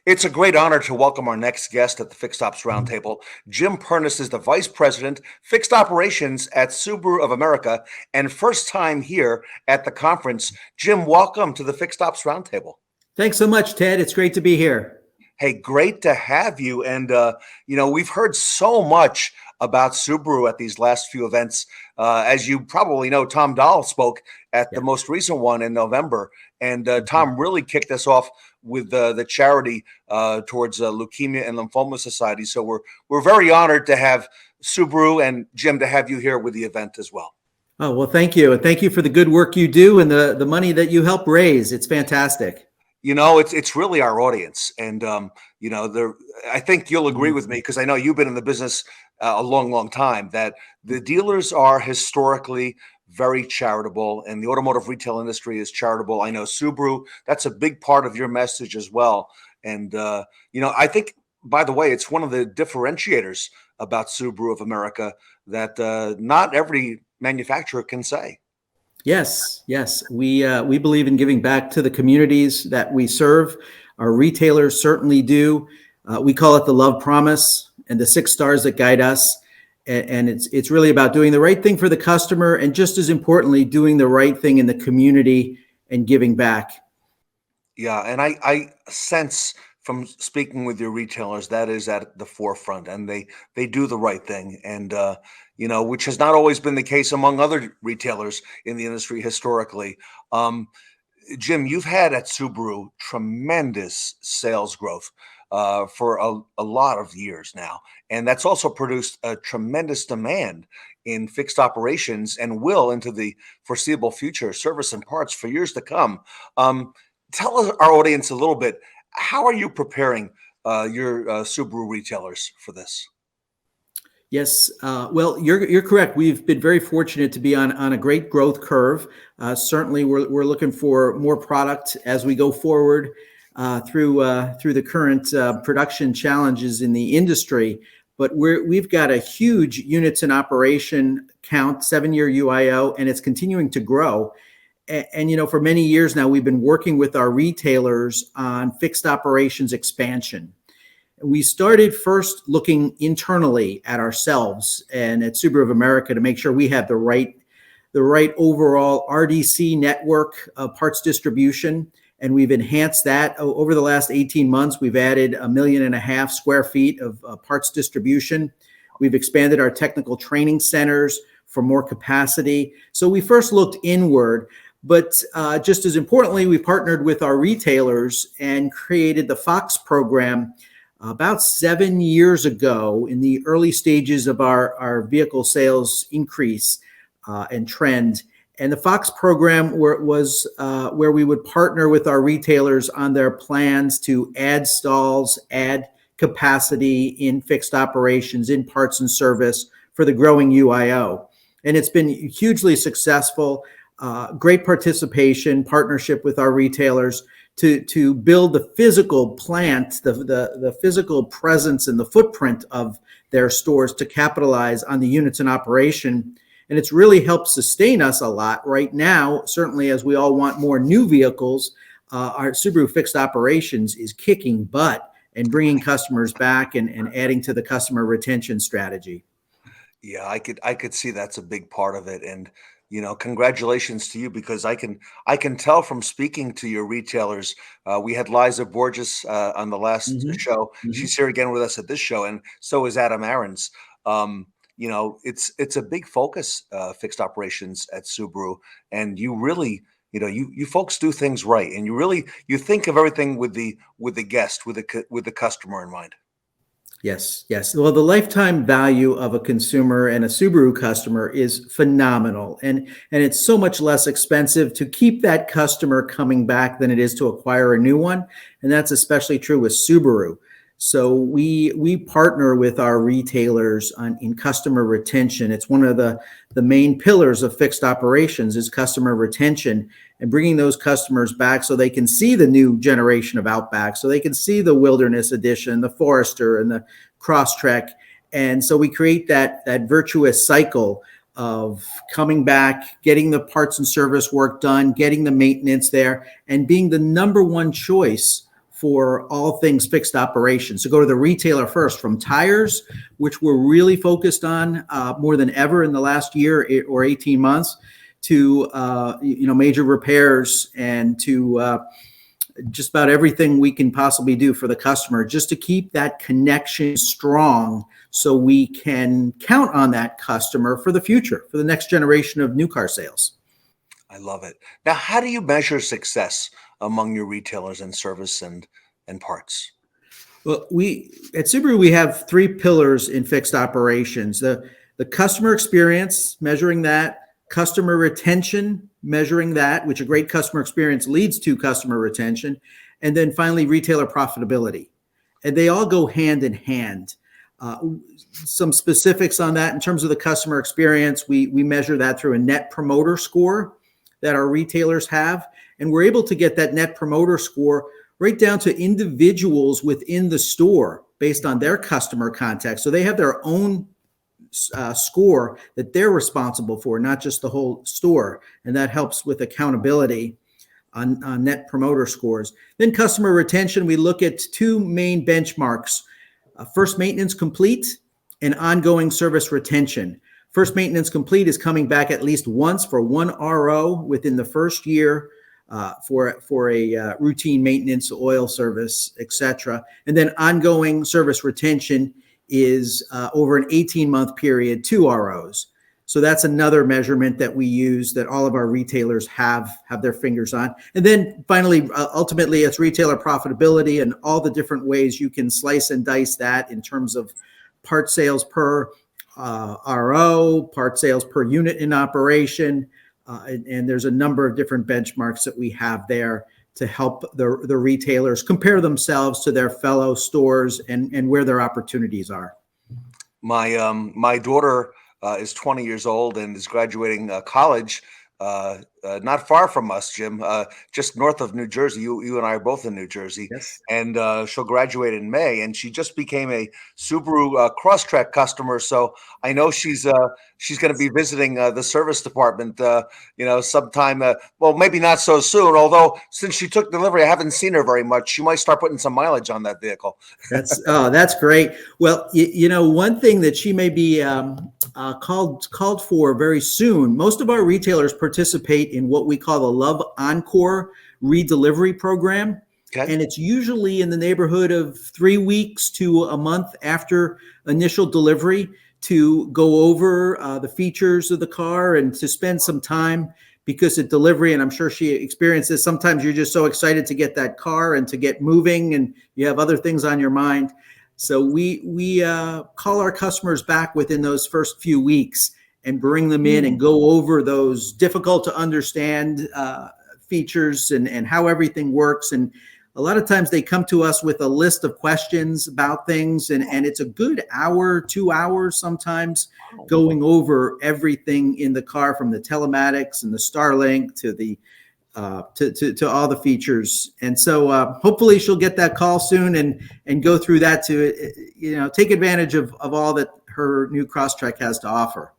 It's a great honor to welcome our next guest at the Fixed Ops Roundtable. Jim Pernas is the Vice President, Fixed Operations at Subaru of America, and first time here at the conference. Jim, welcome to the Fixed Ops Roundtable. Thanks so much, Ted. It's great to be here. Hey, great to have you. And, we've heard so much about Subaru at these last few events. As you probably know, Tom Dahl spoke at the most recent one in November. And Tom really kicked us off with the charity towards Leukemia and Lymphoma Society. So we're very honored to have Subaru and Jim to have you here with the event as well. Oh, well, thank you. And thank you for the good work you do and the money that you help raise. It's fantastic. It's really our audience. And, I think you'll agree with me, because I know you've been in the business a long, long time, that the dealers are historically very charitable, and the automotive retail industry is charitable. I know Subaru, that's a big part of your message as well. And, I think, by the way, it's one of the differentiators about Subaru of America that not every manufacturer can say. Yes. We believe in giving back to the communities that we serve. Our retailers certainly do. We call it the love promise and the 6 stars that guide us. And it's really about doing the right thing for the customer, and just as importantly, doing the right thing in the community and giving back. Yeah, and I sense from speaking with your retailers that is at the forefront, and they do the right thing, and which has not always been the case among other retailers in the industry historically. Jim, you've had at Subaru tremendous sales growth for a lot of years now, and that's also produced a tremendous demand in fixed operations, and will into the foreseeable future, service and parts for years to come. Tell our audience a little bit. How are you preparing your Subaru retailers for this? Yes, well, you're correct. We've been very fortunate to be on a great growth curve. Certainly, we're looking for more product as we go forward through the current production challenges in the industry. But we've got a huge units in operation count, 7-year UIO, and it's continuing to grow. And for many years now, we've been working with our retailers on fixed operations expansion. We started first looking internally at ourselves and at Subaru of America to make sure we had the right overall RDC network of parts distribution. And we've enhanced that over the last 18 months. We've added 1.5 million square feet of parts distribution. We've expanded our technical training centers for more capacity. So we first looked inward, but just as importantly, we partnered with our retailers and created the Fox program about 7 years ago, in the early stages of our vehicle sales increase and trend. And the Fox program was where we would partner with our retailers on their plans to add stalls, add capacity in fixed operations, in parts and service for the growing UIO. And it's been hugely successful, great participation, partnership with our retailers to build the physical plant, the physical presence and the footprint of their stores to capitalize on the units in operation. And it's really helped sustain us a lot right now. Certainly, as we all want more new vehicles, our Subaru fixed operations is kicking butt and bringing customers back and adding to the customer retention strategy. Yeah, I could see that's a big part of it. And congratulations to you, because I can tell from speaking to your retailers. We had Liza Borges on the last show. She's here again with us at this show, and so is Adam Aarons. It's a big focus, fixed operations at Subaru, and you really, you folks do things right, and you think of everything with the guest, with the customer in mind. Yes. Well, the lifetime value of a consumer and a Subaru customer is phenomenal. And it's so much less expensive to keep that customer coming back than it is to acquire a new one. And that's especially true with Subaru. So we partner with our retailers in customer retention. It's one of the main pillars of fixed operations is customer retention, and bringing those customers back so they can see the new generation of Outback, so they can see the Wilderness Edition, the Forester, and the Crosstrek. And so we create that virtuous cycle of coming back, getting the parts and service work done, getting the maintenance there, and being the number one choice for all things fixed operations. So go to the retailer first, from tires, which we're really focused on more than ever in the last year or 18 months, to major repairs, and to just about everything we can possibly do for the customer, just to keep that connection strong, so we can count on that customer for the future, for the next generation of new car sales. I love it. Now, how do you measure success among your retailers in service and parts? Well, we at Subaru, we have three pillars in fixed operations: the customer experience, measuring that; customer retention, measuring that, which a great customer experience leads to customer retention; and then finally, retailer profitability. And they all go hand in hand. Some specifics on that: in terms of the customer experience, we measure that through a net promoter score that our retailers have. And we're able to get that net promoter score right down to individuals within the store based on their customer context. So they have their own score that they're responsible for, not just the whole store. And that helps with accountability on net promoter scores. Then customer retention, we look at two main benchmarks: first maintenance complete and ongoing service retention. First maintenance complete is coming back at least once for one RO within the first year for a routine maintenance, oil service, etc. And then ongoing service retention is over an 18-month period, 2 ROs. So that's another measurement that we use, that all of our retailers have their fingers on. And then finally, ultimately, it's retailer profitability and all the different ways you can slice and dice that in terms of part sales per RO, part sales per unit in operation. And there's a number of different benchmarks that we have there to help the retailers compare themselves to their fellow stores and where their opportunities are. My daughter is 20 years old and is graduating college not far from us, Jim, just north of New Jersey. You and I are both in New Jersey. Yes. And she'll graduate in May, and she just became a Subaru Crosstrek customer. So I know she's going to be visiting the service department, sometime. Well, maybe not so soon. Although since she took delivery, I haven't seen her very much. She might start putting some mileage on that vehicle. That's great. Well, one thing that she may be called for very soon. Most of our retailers participate in what we call the Love Encore redelivery program. Okay. And it's usually in the neighborhood of 3 weeks to a month after initial delivery, to go over the features of the car and to spend some time, because at delivery, and I'm sure she experiences, sometimes you're just so excited to get that car and to get moving, and you have other things on your mind. So we call our customers back within those first few weeks and bring them in and go over those difficult to understand features and how everything works. And a lot of times they come to us with a list of questions about things, and it's a good hour, 2 hours sometimes, going over everything in the car, from the telematics and the Starlink to the to all the features. And so hopefully she'll get that call soon and go through that to take advantage of all that her new Crosstrek has to offer.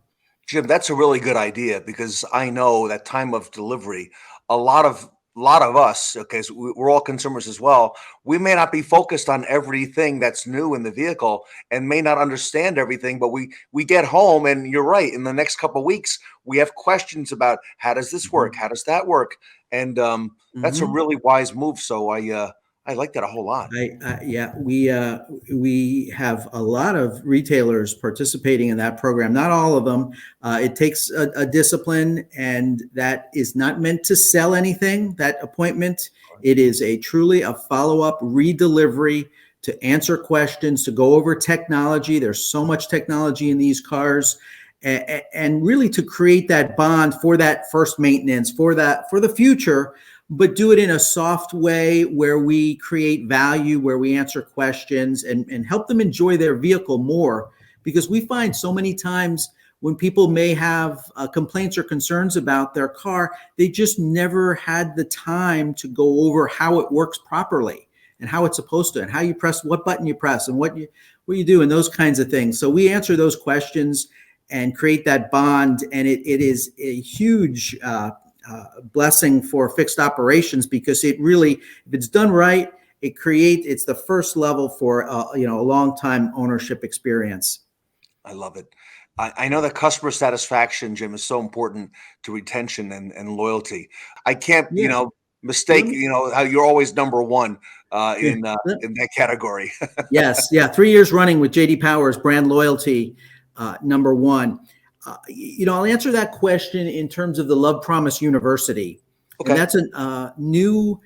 Jim, that's a really good idea, because I know that time of delivery, a lot of us, okay, so we're all consumers as well. We may not be focused on everything that's new in the vehicle and may not understand everything, but we get home, and you're right, in the next couple of weeks, we have questions about, how does this work? How does that work? And that's a really wise move. So I like that a whole lot. Yeah, we have a lot of retailers participating in that program. Not all of them. It takes a discipline, and that is not meant to sell anything, that appointment. It is truly a follow-up redelivery to answer questions, to go over technology. There's so much technology in these cars, and really to create that bond for that first maintenance, for the future, but do it in a soft way where we create value, where we answer questions and help them enjoy their vehicle more. Because we find so many times when people may have complaints or concerns about their car, they just never had the time to go over how it works properly and how it's supposed to, and how you press, what button you press, and what you do, and those kinds of things. So we answer those questions and create that bond, and it is a huge blessing for fixed operations, because it really, if it's done right it's the first level for a long time ownership experience. I love it. I know that customer satisfaction, Jim, is so important to retention and loyalty. I can't, Yeah. Let mistake, me, how you're always number one yeah. in that category. Yes, yeah, 3 years running with JD Powers, brand loyalty, number one. I'll answer that question in terms of the Love Promise University, and Okay. that's a new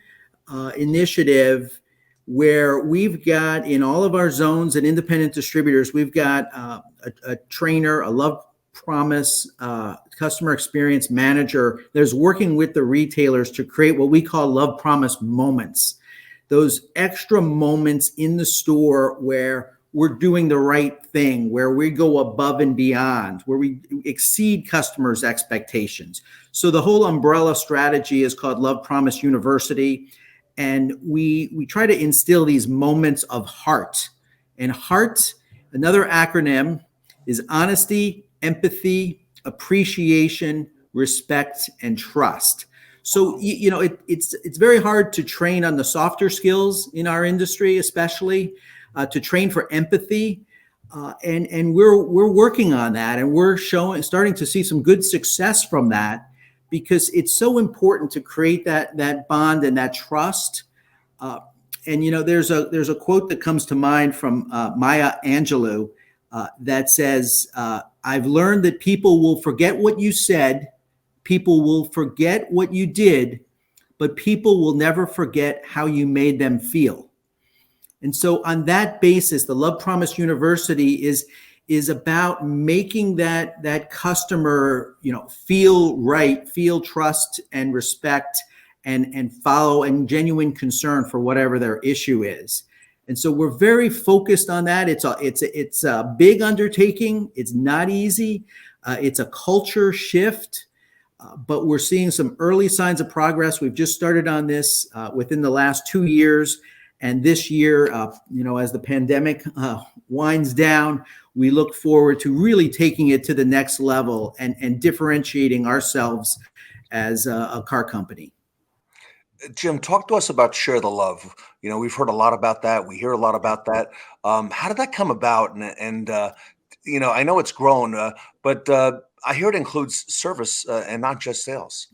initiative where we've got in all of our zones and independent distributors, we've got a trainer, a Love Promise customer experience manager that's working with the retailers to create what we call Love Promise moments. Those extra moments in the store where we're doing the right thing, where we go above and beyond, where we exceed customers' expectations. So the whole umbrella strategy is called Love Promise University. And we try to instill these moments of heart. And heart, another acronym, is honesty, empathy, appreciation, respect, and trust. So it's very hard to train on the softer skills in our industry, especially to train for empathy, and we're working on that, and we're starting to see some good success from that, because it's so important to create that bond and that trust. And there's a quote that comes to mind from Maya Angelou that says, "I've learned that people will forget what you said, people will forget what you did, but people will never forget how you made them feel." And so on that basis, the Love Promise University is about making that customer, feel right, feel trust and respect and follow and genuine concern for whatever their issue is. And so we're very focused on that. It's a big undertaking. It's not easy. It's a culture shift. But we're seeing some early signs of progress. We've just started on this within the last 2 years. And this year, as the pandemic winds down, we look forward to really taking it to the next level and differentiating ourselves as a car company. Jim, talk to us about Share the Love. We've heard a lot about that. We hear a lot about that. How did that come about? And I know it's grown, but I hear it includes service and not just sales.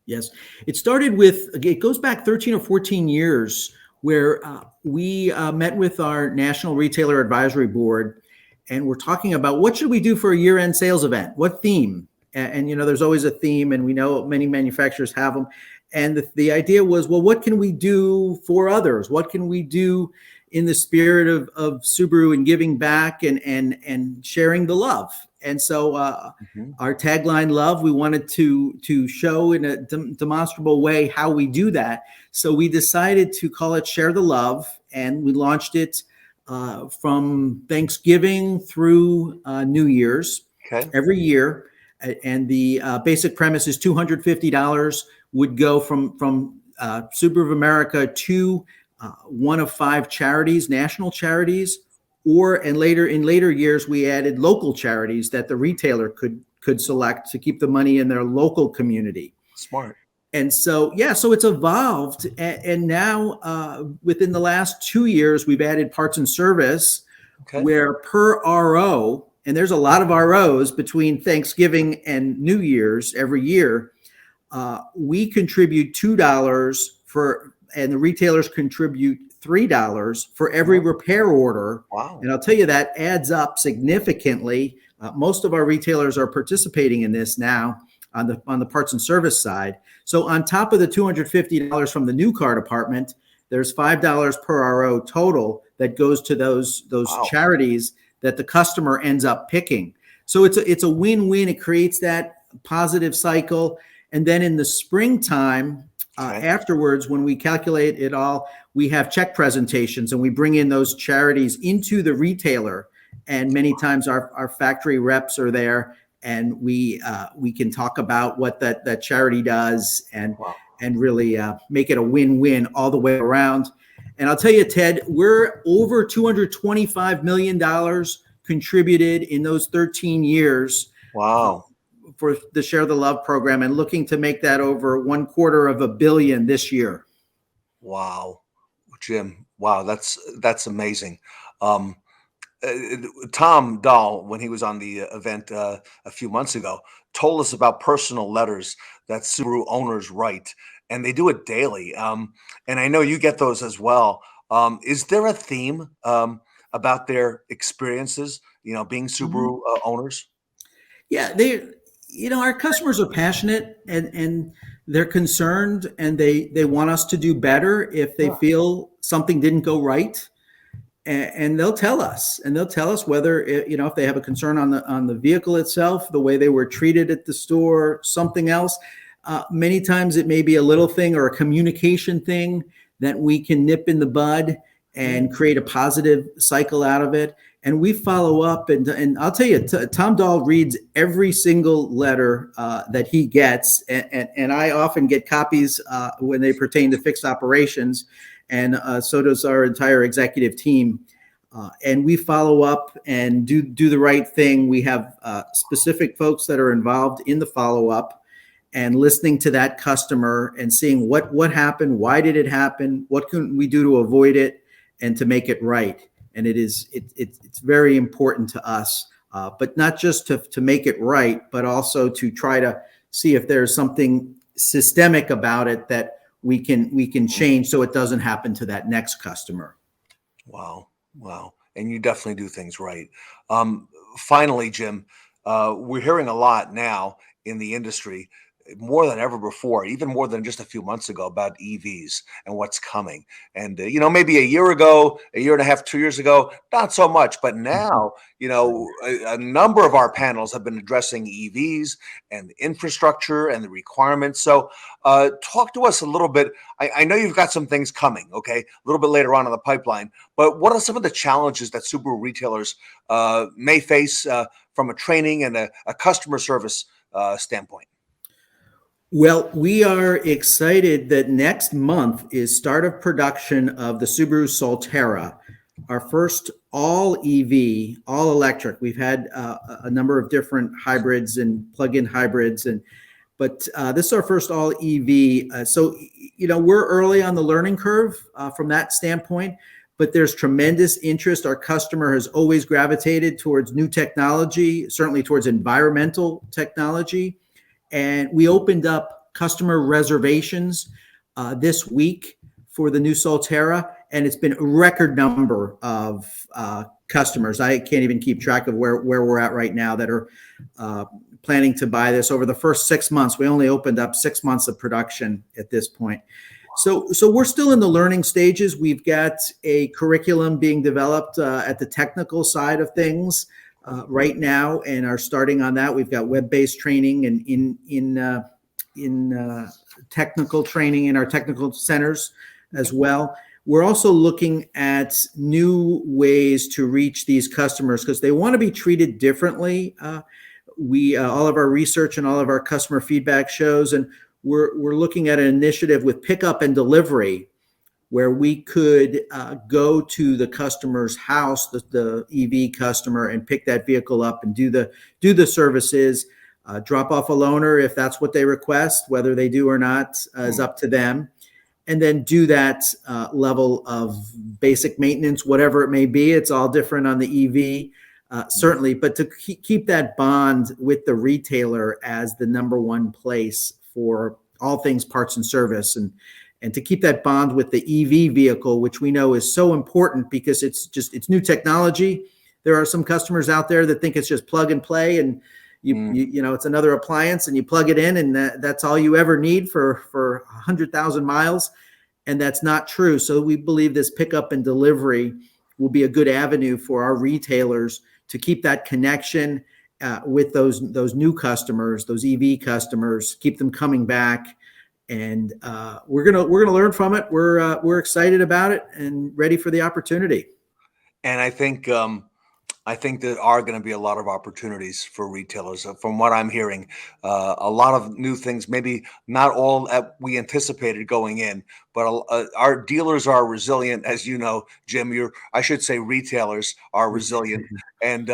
Yes. It goes back 13 or 14 years where we met with our National Retailer Advisory Board, and we're talking about what should we do for a year-end sales event? What theme? And there's always a theme, and we know many manufacturers have them. And the idea was, well, what can we do for others? What can we do in the spirit of Subaru and giving back and sharing the love? And so our tagline, "Love," we wanted to show in a demonstrable way how we do that. So we decided to call it Share the Love, and we launched it from Thanksgiving through New Year's every year. And the basic premise is $250 would go from Subaru of America to one of 5 charities, national charities, in later years we added local charities that the retailer could select to keep the money in their local community. Smart. And so so it's evolved, and now within the last 2 years we've added parts and service, where per RO, and there's a lot of ROs between Thanksgiving and New Year's every year, we contribute $2 and the retailers contribute $3 for every repair order. Wow. And I'll tell you, that adds up significantly. Most of our retailers are participating in this now on the parts and service side. So on top of the $250 from the new car department, there's $5 per RO total that goes to those charities that the customer ends up picking. So it's a win-win. It creates that positive cycle. And then in the springtime, afterwards, when we calculate it all, we have check presentations, and we bring in those charities into the retailer. And many times our factory reps are there, and we can talk about what that charity does and really make it a win-win all the way around. And I'll tell you, Ted, we're over $225 million contributed in those 13 years. Wow. For the Share the Love program, and looking to make that over $250 million this year. Wow. Jim, wow, that's amazing. Um, Tom Dahl, when he was on the event a few months ago, told us about personal letters that Subaru owners write, and they do it daily. And I know you get those as well. Is there a theme about their experiences, being Mhm. Subaru owners? Yeah, our customers are passionate, and they're concerned, and they want us to do better if they Yeah. feel something didn't go right. And they'll tell us whether if they have a concern on the vehicle itself, the way they were treated at the store, something else. Many times it may be a little thing or a communication thing that we can nip in the bud Mm. and create a positive cycle out of it. And we follow up, and I'll tell you, Tom Dahl reads every single letter that he gets, and I often get copies when they pertain to fixed operations, and so does our entire executive team. And we follow up and do the right thing. We have specific folks that are involved in the follow up and listening to that customer and seeing what happened, why did it happen, what can we do to avoid it and to make it right. And it's very important to us, but not just to make it right, but also to try to see if there's something systemic about it that we can change so it doesn't happen to that next customer. Wow, wow, and you definitely do things right. Finally, Jim, we're hearing a lot now in the industry, more than ever before, even more than just a few months ago, about EVs and what's coming. And maybe a year ago, a year and a half, 2 years ago, not so much. But now, a number of our panels have been addressing EVs and the infrastructure and the requirements. So, talk to us a little bit. I know you've got some things coming, okay, a little bit later on in the pipeline. But what are some of the challenges that Subaru retailers may face from a training and a customer service standpoint? Well, we are excited that next month is start of production of the Subaru Solterra, our first all EV, all electric. We've had a number of different hybrids and plug-in hybrids, but this is our first all EV. So we're early on the learning curve from that standpoint, but there's tremendous interest. Our customer has always gravitated towards new technology, certainly towards environmental technology. And we opened up customer reservations this week for the new Solterra, and it's been a record number of customers. I can't even keep track of where we're at right now that are planning to buy this over the first 6 months. We only opened up 6 months of production at this point. So we're still in the learning stages. We've got a curriculum being developed at the technical side of things right now, and are starting on that. We've got web-based training and in technical training in our technical centers as well. We're also looking at new ways to reach these customers because they want to be treated differently. We all of our research and all of our customer feedback shows, and we're looking at an initiative with pickup and delivery where we could go to the customer's house, the EV customer, and pick that vehicle up and do the services, drop off a loaner if that's what they request. Whether they do or not is up to them, and then do that level of basic maintenance, whatever it may be. It's all different on the EV, certainly, but to keep that bond with the retailer as the number one place for all things parts and service, and to keep that bond with the EV vehicle, which we know is so important because it's new technology. There are some customers out there that think it's just plug and play, and it's another appliance and you plug it in and that's all you ever need for 100,000 miles. And that's not true. So we believe this pickup and delivery will be a good avenue for our retailers to keep that connection with those new customers, those EV customers, keep them coming back. And we're gonna learn from it. We're excited about it and ready for the opportunity. And I think there are going to be a lot of opportunities for retailers. From what I'm hearing, a lot of new things. Maybe not all that we anticipated going in, but our dealers are resilient, as you know, Jim. I should say, retailers are resilient, and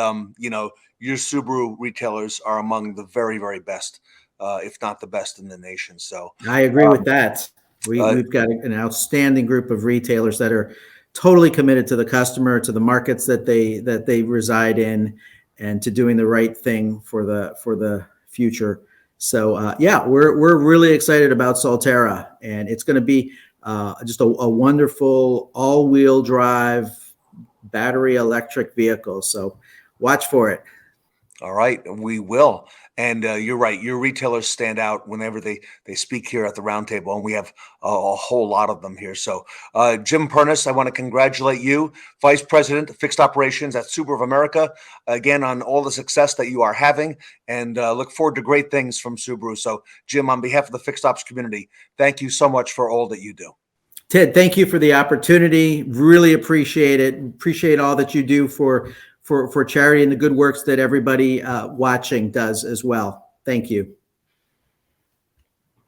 your Subaru retailers are among the very, very best, if not the best in the nation. So, I agree with that. We've got an outstanding group of retailers that are totally committed to the customer, to the markets that they reside in, and to doing the right thing for the future. So yeah, we're really excited about Solterra, and it's going to be just a wonderful all-wheel drive battery electric vehicle. So watch for it. All right, we will. And you're right. Your retailers stand out whenever they speak here at the Roundtable, and we have a whole lot of them here. So, Jim Pernis, I want to congratulate you, Vice President of Fixed Operations at Subaru of America, again on all the success that you are having, and look forward to great things from Subaru. So, Jim, on behalf of the Fixed Ops community, thank you so much for all that you do. Ted, thank you for the opportunity. Really appreciate it. Appreciate all that you do for charity and the good works that everybody watching does as well. Thank you.